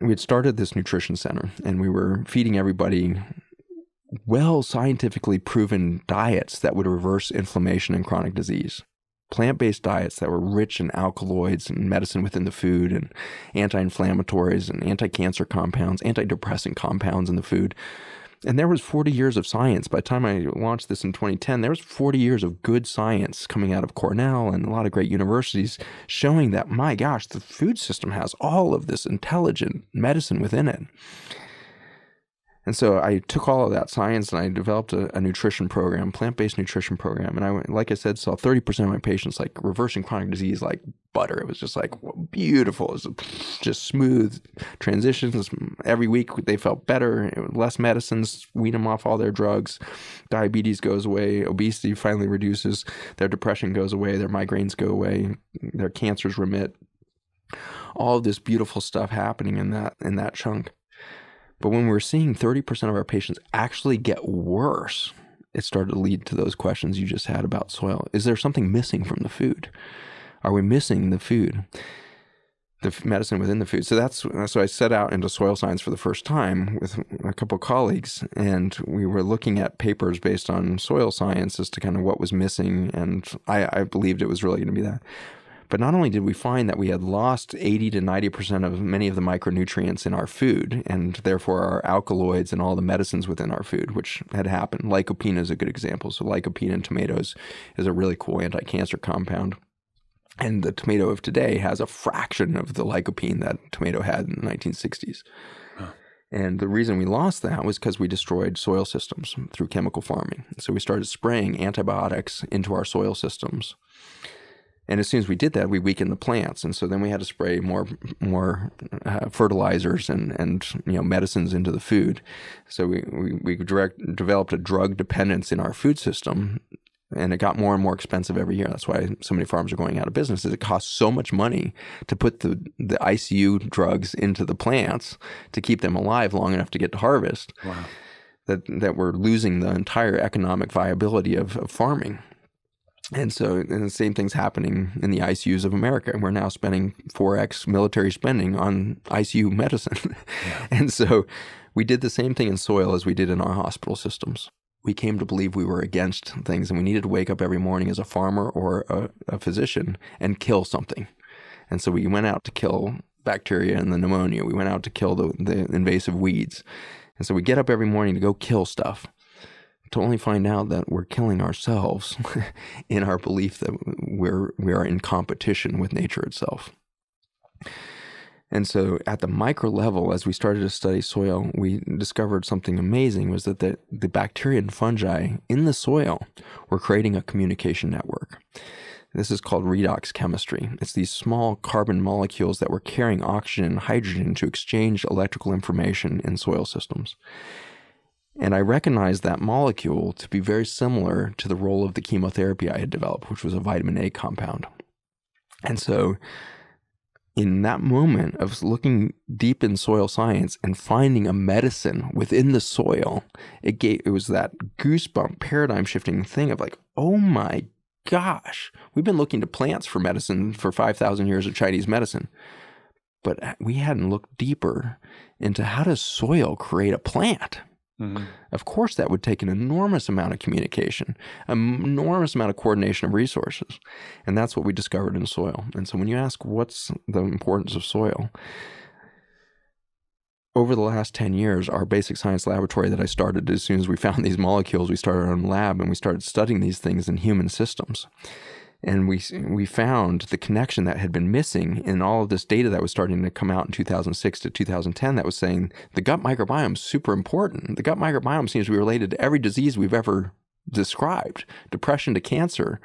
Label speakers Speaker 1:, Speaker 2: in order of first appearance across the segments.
Speaker 1: we had started this nutrition center, and we were feeding everybody well scientifically proven diets that would reverse inflammation and chronic disease. Plant-based diets that were rich in alkaloids and medicine within the food, and anti-inflammatories and anti-cancer compounds, antidepressant compounds in the food. And there was 40 years of science. By the time I launched this in 2010, there was 40 years of good science coming out of Cornell and a lot of great universities showing that, my gosh, the food system has all of this intelligent medicine within it. And so I took all of that science and I developed a nutrition program, plant-based nutrition program. And I, like I said, saw 30% of my patients like reversing chronic disease like butter. It was just like beautiful. It was just smooth transitions. Every week they felt better, less medicines, wean them off all their drugs. Diabetes goes away. Obesity finally reduces. Their depression goes away. Their migraines go away. Their cancers remit. All of this beautiful stuff happening in that chunk. But when we were seeing 30% of our patients actually get worse, it started to lead to those questions you just had about soil. Is there something missing from the food? Are we missing the food, the medicine within the food? So I set out into soil science for the first time with a couple of colleagues, and we were looking at papers based on soil science as to kind of what was missing, and I believed it was really going to be that. But not only did we find that we had lost 80 to 90% of many of the micronutrients in our food, and therefore our alkaloids and all the medicines within our food, which had happened. Lycopene is a good example. So lycopene in tomatoes is a really cool anti-cancer compound. And the tomato of today has a fraction of the lycopene that tomato had in the 1960s. Huh. And the reason we lost that was because we destroyed soil systems through chemical farming. So we started spraying antibiotics into our soil systems. And as soon as we did that, we weakened the plants, and so then we had to spray more fertilizers and medicines into the food. So we developed a drug dependence in our food system, and it got more and more expensive every year. That's why so many farms are going out of business. Is it costs so much money to put the ICU drugs into the plants to keep them alive long enough to get to harvest. Wow. That we're losing the entire economic viability of farming. And the same thing's happening in the ICUs of America. We're now spending 4x military spending on ICU medicine. Yeah. And so we did the same thing in soil as we did in our hospital systems. We came to believe we were against things, and we needed to wake up every morning as a farmer or a physician and kill something. And so we went out to kill bacteria and the pneumonia. We went out to kill the invasive weeds. And so we get up every morning to go kill stuff, to only find out that we're killing ourselves in our belief that we are in competition with nature itself. And so at the micro level, as we started to study soil, we discovered something amazing, was that the bacteria and fungi in the soil were creating a communication network. This is called redox chemistry. It's these small carbon molecules that were carrying oxygen and hydrogen to exchange electrical information in soil systems. And I recognized that molecule to be very similar to the role of the chemotherapy I had developed, which was a vitamin A compound. And so in that moment of looking deep in soil science and finding a medicine within the soil, it was that goosebump paradigm shifting thing of like, oh my gosh, we've been looking to plants for medicine for 5,000 years of Chinese medicine. But we hadn't looked deeper into how does soil create a plant? Mm-hmm. Of course, that would take an enormous amount of communication, an enormous amount of coordination of resources. And that's what we discovered in soil. And so when you ask what's the importance of soil, over the last 10 years, our basic science laboratory that I started as soon as we found these molecules, we started our own lab and we started studying these things in human systems. And we found the connection that had been missing in all of this data that was starting to come out in 2006 to 2010 that was saying the gut microbiome is super important. The gut microbiome seems to be related to every disease we've ever described. Depression to cancer,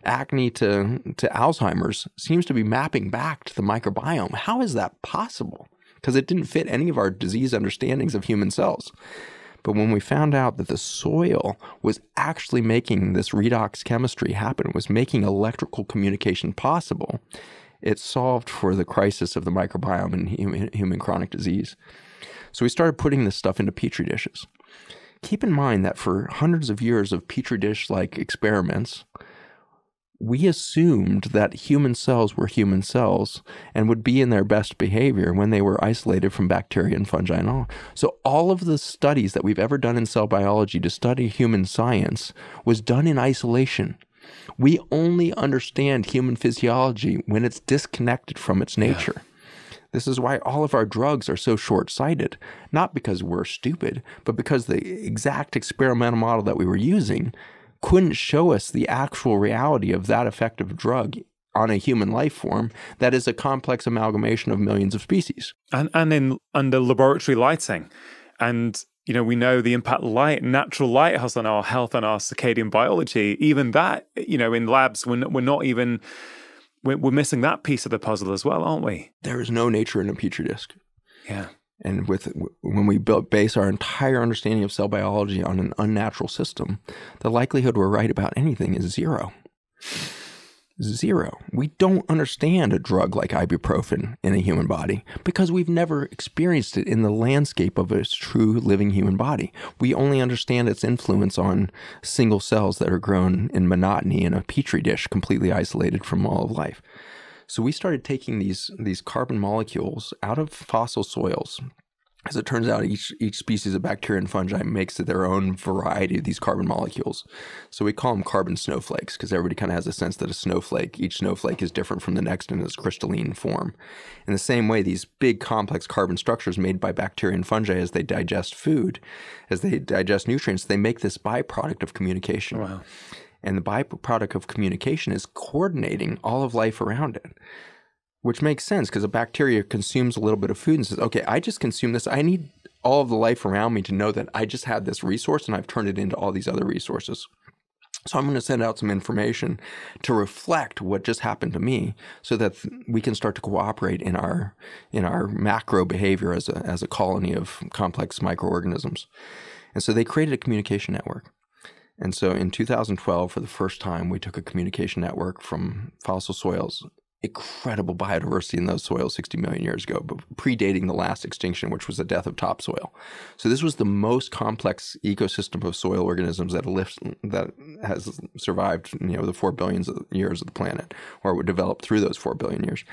Speaker 1: acne to Alzheimer's seems to be mapping back to the microbiome. How is that possible? Because it didn't fit any of our disease understandings of human cells. But when we found out that the soil was actually making this redox chemistry happen, was making electrical communication possible, it solved for the crisis of the microbiome in human chronic disease. So we started putting this stuff into petri dishes. Keep in mind that for hundreds of years of petri dish-like experiments, we assumed that human cells were human cells and would be in their best behavior when they were isolated from bacteria and fungi and all. So all of the studies that we've ever done in cell biology to study human science was done in isolation. We only understand human physiology when it's disconnected from its nature. Yeah. This is why all of our drugs are so short-sighted, not because we're stupid, but because the exact experimental model that we were using couldn't show us the actual reality of that effective drug on a human life form that is a complex amalgamation of millions of species.
Speaker 2: And under laboratory lighting. And, you know, we know the impact natural light has on our health and our circadian biology. Even that, you know, in labs, we're missing that piece of the puzzle as well, aren't we?
Speaker 1: There is no nature in a petri disk.
Speaker 2: Yeah.
Speaker 1: And when we base our entire understanding of cell biology on an unnatural system, the likelihood we're right about anything is zero. Zero. We don't understand a drug like ibuprofen in a human body because we've never experienced it in the landscape of a true living human body. We only understand its influence on single cells that are grown in monotony in a petri dish, completely isolated from all of life. So we started taking these carbon molecules out of fossil soils. As it turns out, each species of bacteria and fungi makes their own variety of these carbon molecules. So we call them carbon snowflakes because everybody kind of has a sense that each snowflake is different from the next in its crystalline form. In the same way, these big complex carbon structures made by bacteria and fungi as they digest food, as they digest nutrients, they make this byproduct of communication.
Speaker 2: Wow.
Speaker 1: And the byproduct of communication is coordinating all of life around it, which makes sense because a bacteria consumes a little bit of food and says, okay, I just consumed this. I need all of the life around me to know that I just had this resource and I've turned it into all these other resources. So I'm going to send out some information to reflect what just happened to me so that we can start to cooperate in our macro behavior as a colony of complex microorganisms. And so they created a communication network. And so in 2012, for the first time, we took a communication network from fossil soils, incredible biodiversity in those soils 60 million years ago, but predating the last extinction, which was the death of topsoil. So this was the most complex ecosystem of soil organisms that has survived, the 4 billion years of the planet, or would develop through those 4 billion years.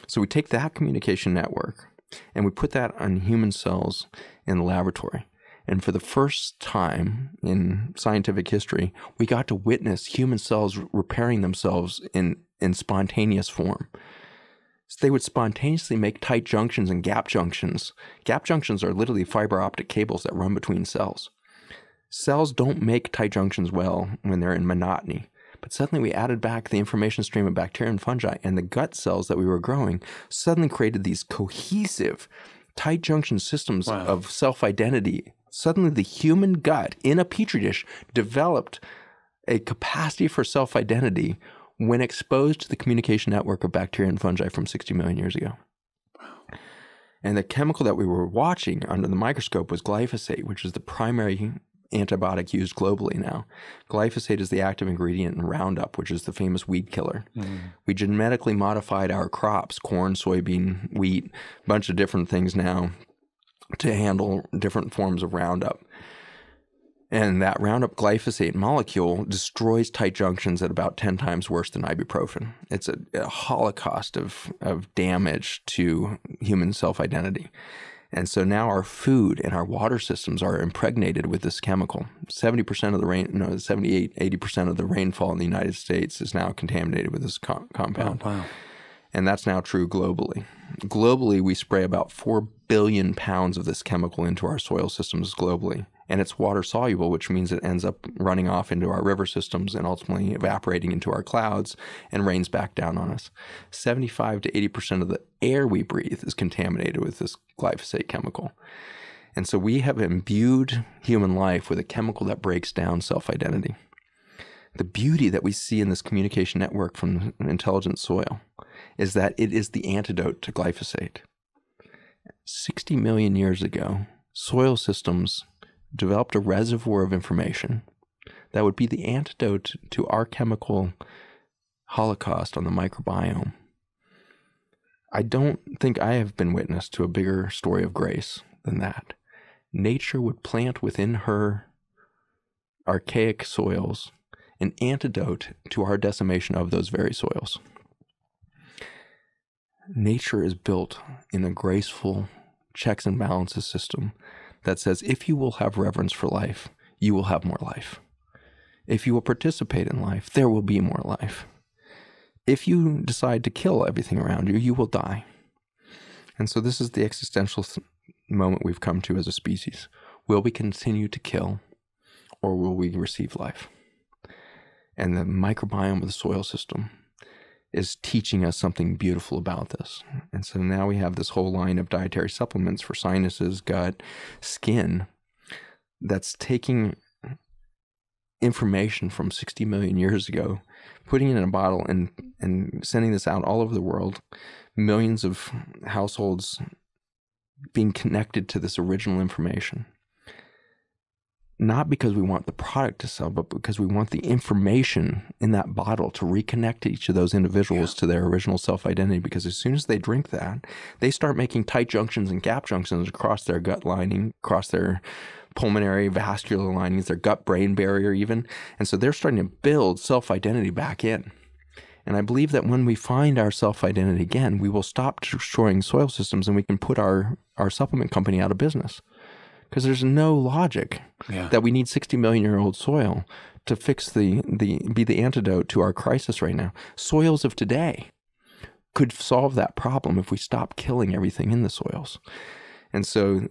Speaker 1: So we take that communication network and we put that on human cells in the laboratory. And for the first time in scientific history, we got to witness human cells repairing themselves in spontaneous form. So they would spontaneously make tight junctions and gap junctions. Gap junctions are literally fiber optic cables that run between cells. Cells don't make tight junctions well when they're in monotony. But suddenly we added back the information stream of bacteria and fungi, and the gut cells that we were growing suddenly created these cohesive tight junction systems of self-identity. Suddenly the human gut in a petri dish developed a capacity for self-identity when exposed to the communication network of bacteria and fungi from 60 million years ago. Wow. And the chemical that we were watching under the microscope was glyphosate, which is the primary antibiotic used globally now. Glyphosate is the active ingredient in Roundup, which is the famous weed killer. We genetically modified our crops, corn, soybean, wheat, a bunch of different things now to handle different forms of Roundup. And that Roundup glyphosate molecule destroys tight junctions at about 10 times worse than ibuprofen. It's a holocaust of damage to human self-identity. And so now our food and our water systems are impregnated with this chemical. 70% of the 80% of the rainfall in the United States is now contaminated with this compound.
Speaker 2: Oh, wow.
Speaker 1: And that's now true globally. Globally, we spray about 4 billion pounds of this chemical into our soil systems globally. And it's water soluble, which means it ends up running off into our river systems and ultimately evaporating into our clouds and rains back down on us. 75 to 80% of the air we breathe is contaminated with this glyphosate chemical. And so we have imbued human life with a chemical that breaks down self-identity. The beauty that we see in this communication network from intelligent soil is that it is the antidote to glyphosate. 60 million years ago, soil systems developed a reservoir of information that would be the antidote to our chemical holocaust on the microbiome. I don't think I have been witness to a bigger story of grace than that. Nature would plant within her archaic soils an antidote to our decimation of those very soils. Nature is built in a graceful checks and balances system that says if you will have reverence for life, you will have more life. If you will participate in life, there will be more life. If you decide to kill everything around you, you will die. And so this is the existential moment we've come to as a species. Will we continue to kill, or will we receive life? And the microbiome of the soil system is teaching us something beautiful about this. And so now we have this whole line of dietary supplements for sinuses, gut, skin, that's taking information from 60 million years ago, putting it in a bottle and sending this out all over the world, millions of households being connected to this original information. Not because we want the product to sell, but because we want the information in that bottle to reconnect each of those individuals to their original self-identity. Because as soon as they drink that, they start making tight junctions and gap junctions across their gut lining, across their pulmonary vascular linings, their gut-brain barrier even. And so they're starting to build self-identity back in. And I believe that when we find our self-identity again, we will stop destroying soil systems and we can put our supplement company out of business. Because there's no logic that we need 60 million year old soil to fix be the antidote to our crisis right now. Soils of today could solve that problem if we stop killing everything in the soils. And so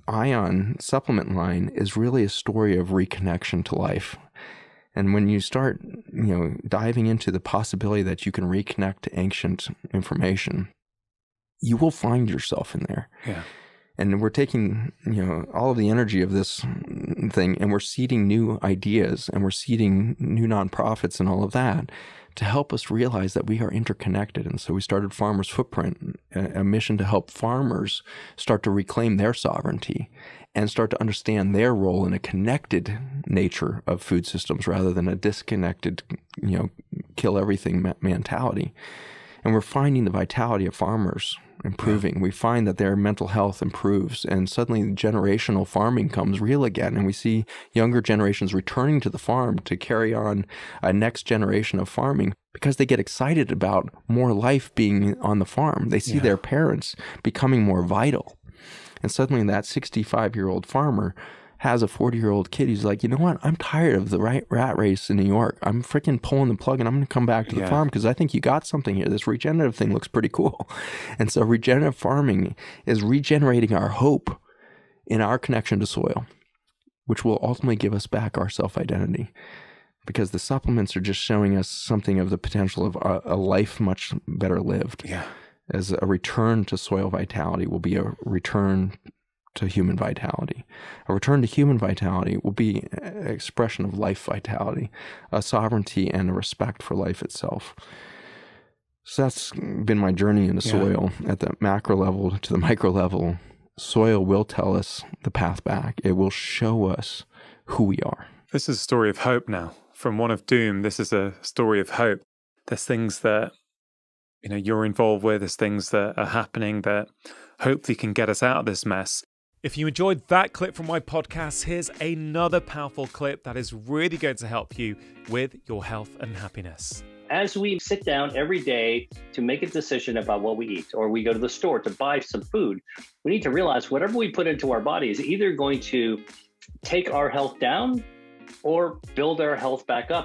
Speaker 1: Ion supplement line is really a story of reconnection to life. And when you start, diving into the possibility that you can reconnect to ancient information, you will find yourself in there. Yeah. And we're taking, all of the energy of this thing and we're seeding new ideas and we're seeding new nonprofits and all of that to help us realize that we are interconnected. And so we started Farmers Footprint, a mission to help farmers start to reclaim their sovereignty and start to understand their role in a connected nature of food systems rather than a disconnected, kill everything mentality. And we're finding the vitality of farmers improving. We find that their mental health improves, and suddenly generational farming comes real again. And we see younger generations returning to the farm to carry on a next generation of farming because they get excited about more life being on the farm. They see their parents becoming more vital. And suddenly that 65-year-old farmer has a 40-year-old kid who's like, you know what? I'm tired of the rat race in New York. I'm freaking pulling the plug and I'm going to come back to the farm because I think you got something here. This regenerative thing looks pretty cool. And so regenerative farming is regenerating our hope in our connection to soil, which will ultimately give us back our self-identity. Because the supplements are just showing us something of the potential of a life much better lived. Yeah. As a return to soil vitality will be a return to human vitality. A return to human vitality will be an expression of life vitality, a sovereignty and a respect for life itself. So that's been my journey into soil at the macro level to the micro level. Soil will tell us the path back. It will show us who we are.
Speaker 2: This is a story of hope now. From one of doom, this is a story of hope. There's things that you're involved with. There's things that are happening that hopefully can get us out of this mess. If you enjoyed that clip from my podcast, here's another powerful clip that is really going to help you with your health and happiness.
Speaker 3: As we sit down every day to make a decision about what we eat, or we go to the store to buy some food, we need to realize whatever we put into our body is either going to take our health down or build our health back up.